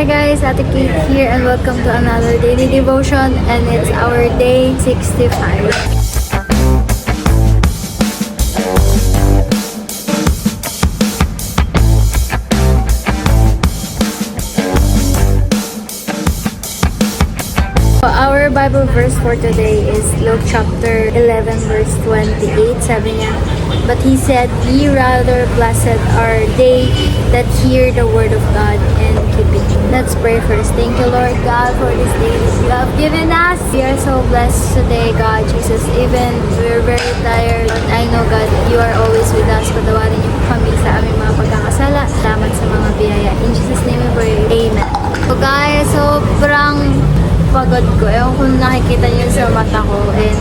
Hi guys, Ate Kate here and welcome to another daily devotion, and it's our day 65. Our Bible verse for today is Luke chapter 11 verse 28. Sabi niya, "But he said, ye rather blessed are they that hear the word of God and keep it." Let's pray first. Thank you, Lord God, for this day that you have given us. We are so blessed today, God, Jesus. Even we're very tired, but I know, God, you are always with us. Patawarin niyo po kami sa aming mga pagkakasala. Salamat sa mga biyaya. In Jesus' name we pray. Amen. So guys, sobrang pagod ko. Ewan kung nakikita niyo sa mata ko, and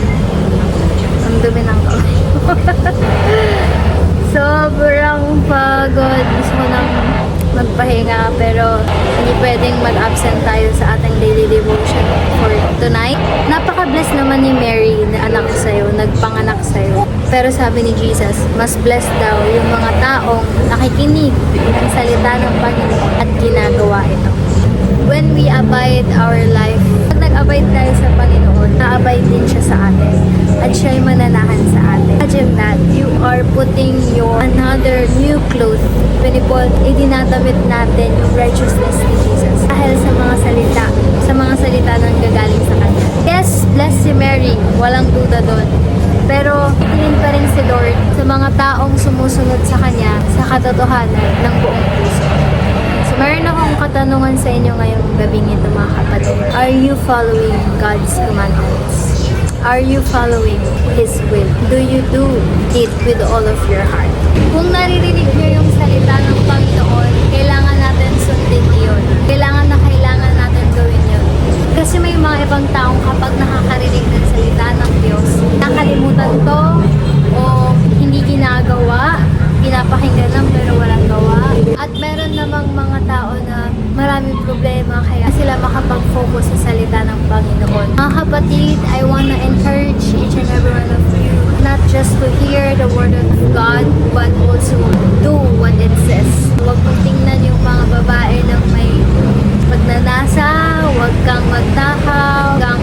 ang dumi ng kamay ko. Sobrang pagod. Gusto ko nang magpahinga, pero hindi pwedeng mag-absent tayo sa ating daily devotion for tonight. Napaka-blessed naman ni Mary na anak sa'yo, nagpanganak sa'yo. Pero sabi ni Jesus, mas blessed daw yung mga taong nakikinig ng salita ng Panginoon at ginagawa ito. When we abide our life, pag nag-abide tayo sa Panginoon, na-abide din siya sa atin. At siya'y mananahan sa atin. Imagine that, you are putting your another new clothes. Pinipol, idinadamit natin yung righteousness ni Jesus. Dahil sa mga salita ng gagaling sa Kanya. Yes, bless si Mary, walang duda doon. Pero, tingin pa rin si Lord sa mga taong sumusunod sa Kanya sa katotohanan ng buong puso. Meron akong katanungan sa inyo ngayong gabing ito, mga kapatid. Are you following God's commandments? Are you following His will? Do you do it with all of your heart? Kung naririnig niyo yung salita ng Panginoon, kailangan natin sundin yun. Kailangan natin gawin yun. Kasi may mga ibang taong kapag nakakarinig ng salita ng Diyos, nakalimutan to o hindi ginagawa, pinapakinggan lang pero walang gawa. At meron namang mga tao na maraming problema kaya sila makapag-focus sa salita ng Panginoon. Mga kapatid, I wanna encourage each and every one of you not just to hear the word of God but also do what it says. Huwag mong tingnan yung mga babae na may pagnanasa, huwag kang magtakaw, huwag kang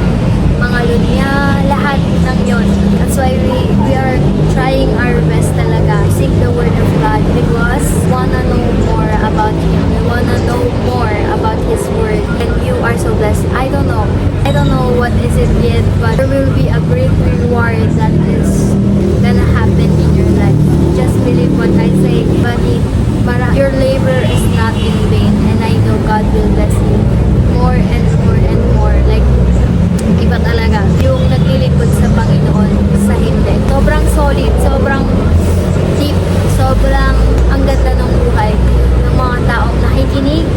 mga lunya, lahat ng yon. That's why we are trying our best talaga to seek the word of God because we wanna know more about Him. We wanna know more about His word. And you are so blessed. I don't know what is it yet, but there will be a great reward that is gonna happen in your life. Just believe what I say, buddy. Your labor is not in vain, and I know God will bless you more and more and more. Like, iba talaga yung naglilingkod sa Panginoon sa hindi. Sobrang solid, sobrang deep, sobrang ang ganda ng buhay ng mga taong nakikinig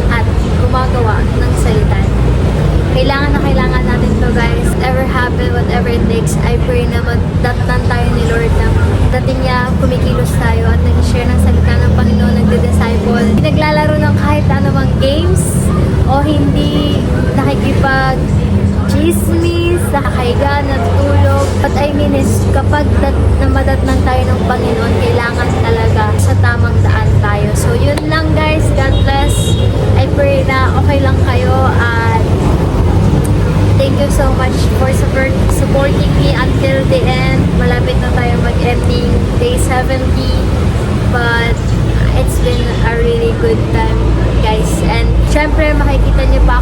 at gumagawa ng salita. Kailangan natin to, guys. Whatever happen, whatever it takes, I pray na magdatnan tayo ni Lord na dating niya, kumikilos tayo at nag-share ng salita ng Panginoon, nagde-disciple. Naglalaro ng kahit anumang games o hindi nakikipag chismis, nakakahiga, natutulog. But I mean is, kapag namadatnan tayo ng Panginoon, kailangan talaga sa tamang daan tayo. So yun lang, guys. God bless. I pray na okay lang kayo at thank you so much for supporting me until the end. Malapit na tayo mag-ending day 70. But it's been a really good time, guys. And syempre, makikita niyo pa